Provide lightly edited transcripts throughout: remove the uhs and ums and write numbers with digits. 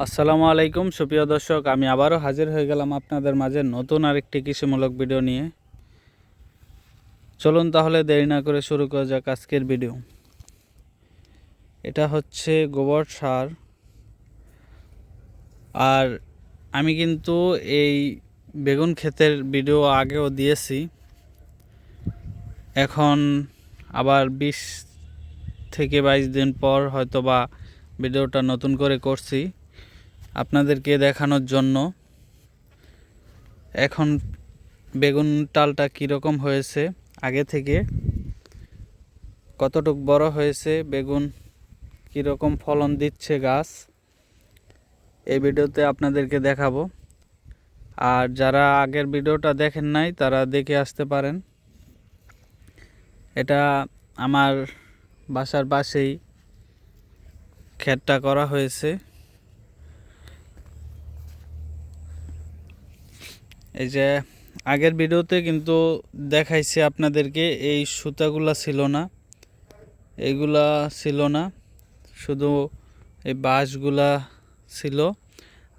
আসসালামু আলাইকুম সুপ্রিয় দর্শক, আমি আবারও হাজির হয়ে গেলাম আপনাদের মাঝে নতুন আরেকটি কৃষিমূলক ভিডিও নিয়ে। চলুন তাহলে দেরি না করে শুরু করা যাক আজকের ভিডিও। এটা হচ্ছে গোবর সার, আর আমি কিন্তু এই বেগুন ক্ষেতের ভিডিও আগেও দিয়েছি। এখন আবার 20 থেকে 22 দিন পর হয়তোবা ভিডিওটা নতুন করে করছি আপনাদেরকে দেখানোর জন্য। এখন বেগুন টালটা কীরকম হয়েছে, আগে থেকে কতটুক বড় হয়েছে, বেগুন কীরকম ফলন দিচ্ছে গাছ, এই ভিডিওতে আপনাদেরকে দেখাবো। আর যারা আগের ভিডিওটা দেখেন নাই তারা দেখে আসতে পারেন। এটা আমার বাসার পাশেই ক্ষেতটা করা হয়েছে। এই যে আগের ভিডিওতে কিন্তু দেখাইছি আপনাদেরকে, এই সুতাগুলা ছিল না, এইগুলা ছিল না, শুধু এই বাঁশগুলা ছিল।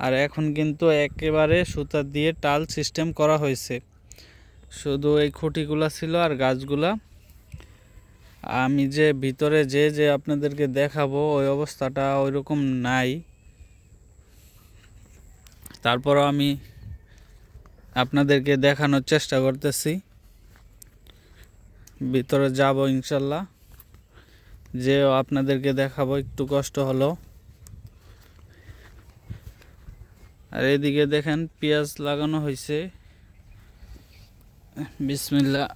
আর এখন কিন্তু একেবারে সুতা দিয়ে টাল সিস্টেম করা হয়েছে। শুধু এই খুঁটিগুলা ছিল আর গাছগুলা। আমি যে ভিতরে যে আপনাদেরকে দেখাবো ওই অবস্থাটা ওইরকম নাই, তারপরও আমি আপনাদেরকে দেখানোর চেষ্টা করতেছি। ভিতরে যাব ইনশাল্লাহ, যে আপনাদেরকে দেখাবো, একটু কষ্ট হলো। আর এদিকে দেখেন পেঁয়াজ লাগানো হয়েছে। বিসমিল্লাহ,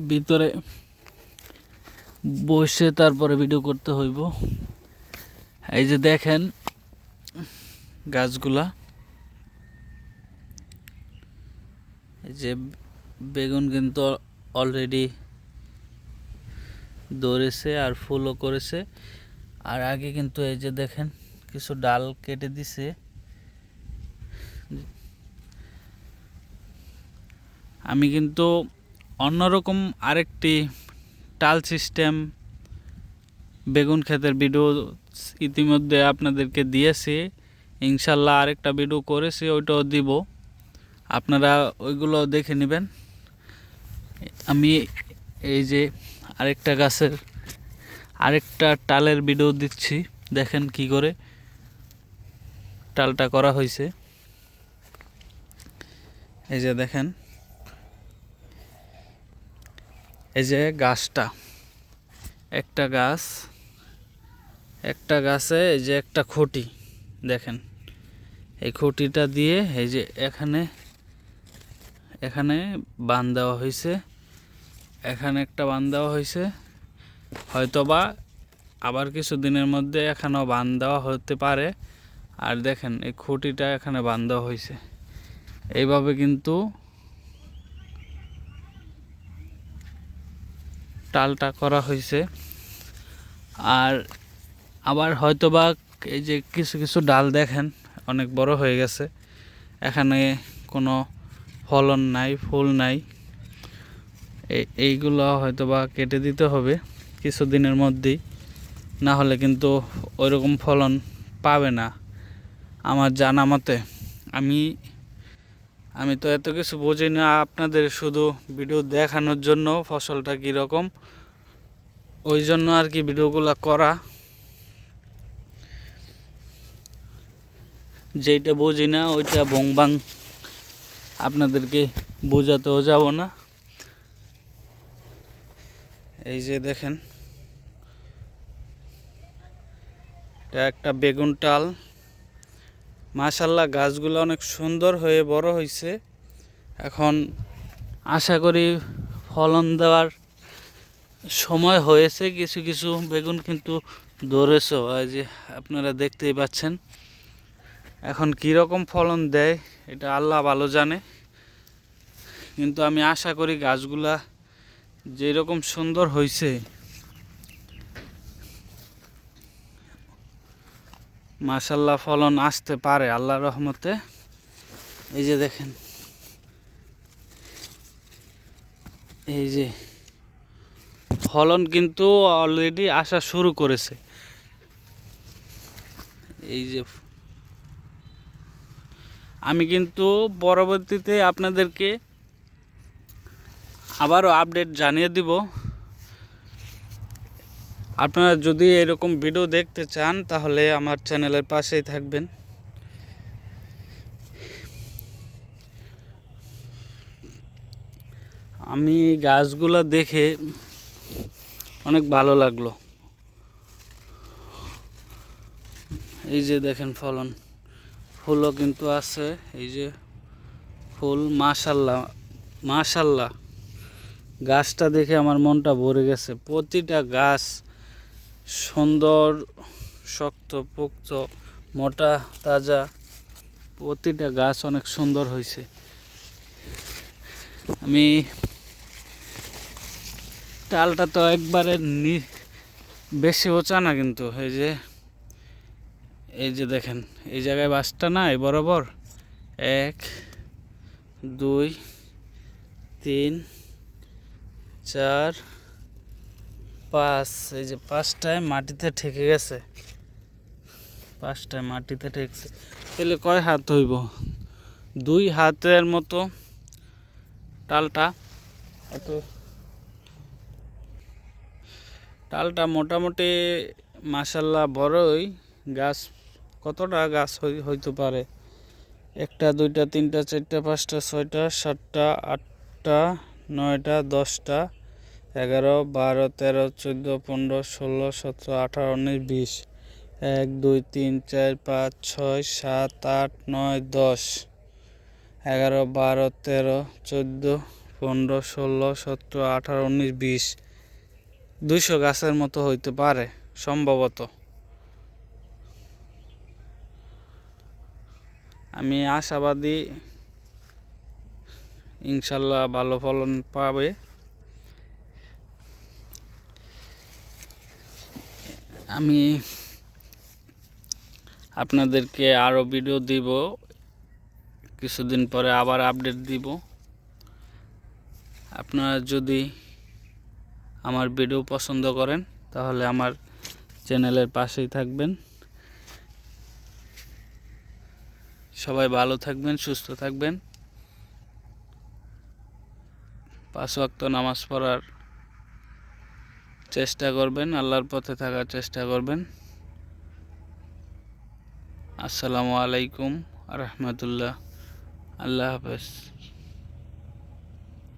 ভিতরে বসে তারপরে ভিডিও করতে হইব। এই যে দেখেন গাছগুলা, এই যে বেগুন কিন্তু অলরেডি ধরেছে আর ফুলও করেছে। আর আগে কিন্তু এই যে দেখেন কিছু ডাল কেটে দিছে। আমি কিন্তু অন্যরকম আরেকটি টাল সিস্টেম বেগুন ক্ষেতের ভিডিও ইতিমধ্যে আপনাদেরকে দিয়েছি। ইনশাল্লাহ আরেকটা ভিডিও করেছি, ওইটাও দিব, আপনারা ওইগুলো দেখে নেবেন। আমি এই যে আরেকটা গাছের আরেকটা টালের ভিডিও দিচ্ছি, দেখেন কি করে টালটা করা হয়েছে। এই যে দেখেন, এই যে গাছটা, একটা গাছে এই যে একটা খুঁটি দেখেন, এই খুঁটিটা দিয়ে এই যে এখানে বাঁধ দেওয়া হয়েছে, এখানে একটা বাঁধ দেওয়া হয়েছে। হয়তোবা আবার কিছু দিনের মধ্যে এখানেও বাঁধ দেওয়া হতে পারে। আর দেখেন এই খুঁটিটা এখানে বাঁধ দেওয়া হয়েছে। এইভাবে কিন্তু টালটা করা হয়েছে। আর আবার হয়তোবা এই যে কিছু কিছু ডাল দেখেন অনেক বড় হয়ে গেছে, এখানে কোনো ফলন নাই, ফুল নাই। এইগুলো হয়তোবা কেটে দিতে হবে কিছু দিনের মধ্যেই, না হলে কিন্তু ওইরকম ফলন পাবে না আমার জানা মতে। আমি তো এত কিছু বুঝি না, আপনাদের শুধু ভিডিও দেখানোর জন্য ফসলটা কীরকম, ওই জন্য আর কি ভিডিওগুলো করা। যেইটা বুঝি না ওইটা ভংবাং আপনাদেরকে বোঝাতেও যাব না। এই যে দেখেন, এটা একটা বেগুন টাল। মাশাল্লাহ গাছগুলো অনেক সুন্দর হয়ে বড় হয়েছে। এখন আশা করি ফলন দেওয়ার সময় হয়েছে। কিছু কিছু বেগুন কিন্তু ধরেছে, এই যে আপনারা দেখতেই পাচ্ছেন। এখন কীরকম ফলন দেয় এটা আল্লাহ ভালো জানে, কিন্তু আমি আশা করি গাছগুলা যেরকম সুন্দর হয়েছে, মাশাল্লাহ ফলন আসতে পারে আল্লাহর রহমতে। এই যে দেখেন, এই যে ফলন কিন্তু অলরেডি আসা শুরু করেছে। এই যে আমি কিন্তু পরবর্তীতে আপনাদেরকে আবারও আপডেট জানিয়ে দিব। আপনারা যদি এরকম ভিডিও দেখতে চান তাহলে আমার চ্যানেলের পাশেই থাকবেন। আমি গাছগুলো দেখে অনেক ভালো লাগলো। এই যে দেখেন ফলন, ফুলও কিন্তু আছে। এই যে ফুল, মাশাল্লাহ মাশাল্লাহ। গাছটা দেখে আমার মনটা ভরে গেছে। প্রতিটা গাছ সুন্দর, শক্ত পোক্ত, মোটা তাজা। প্রতিটা গাছ অনেক সুন্দর হয়েছে। আমি ডালটা তো একবারে বেশি উঁচা না, কিন্তু এই যে দেখেন, এই জায়গায় বাসটা না, এই বরাবর 1 2 3 4 5, এই যে 5টায় মাটিতে ঠেকে গেছে। 5টায় মাটিতে ঠেকছে। তাহলে কয় হাত হইব? 2 হাতের মতো ডালটা। এত ডালটা মোটামুটি মাশাল্লাহ বড়ই। গাছ কতটা গাছ হইতে পারে? 1টা 2টা 3টা 4টা 5টা 6টা 7টা 8টা 9টা 10টা 11 12 13 14 15 16 17 18 19 20। 1 2 3 4 5 6 7 8 9 10 11 12 13 14 15 16 17 18 19 20। 200 গাছের মতো হইতে পারে সম্ভবত। আমি আশাবাদী, ইনশাল্লাহ ভালো ফলন পাবে। আমি আপনাদেরকে আরও ভিডিও দিব, কিছুদিন পরে আবার আপডেট দিব। আপনারা যদি আমার ভিডিও পছন্দ করেন তাহলে আমার চ্যানেলের পাশেই থাকবেন। সবাই ভালো থাকবেন, সুস্থ থাকবেন। 5 ওয়াক্ত নামাজ পড়ার চেষ্টা করবেন, আল্লাহর পথে থাকার চেষ্টা করবেন। আসসালামু আলাইকুম রাহমাতুল্লাহ। আল্লাহ হাফেজ।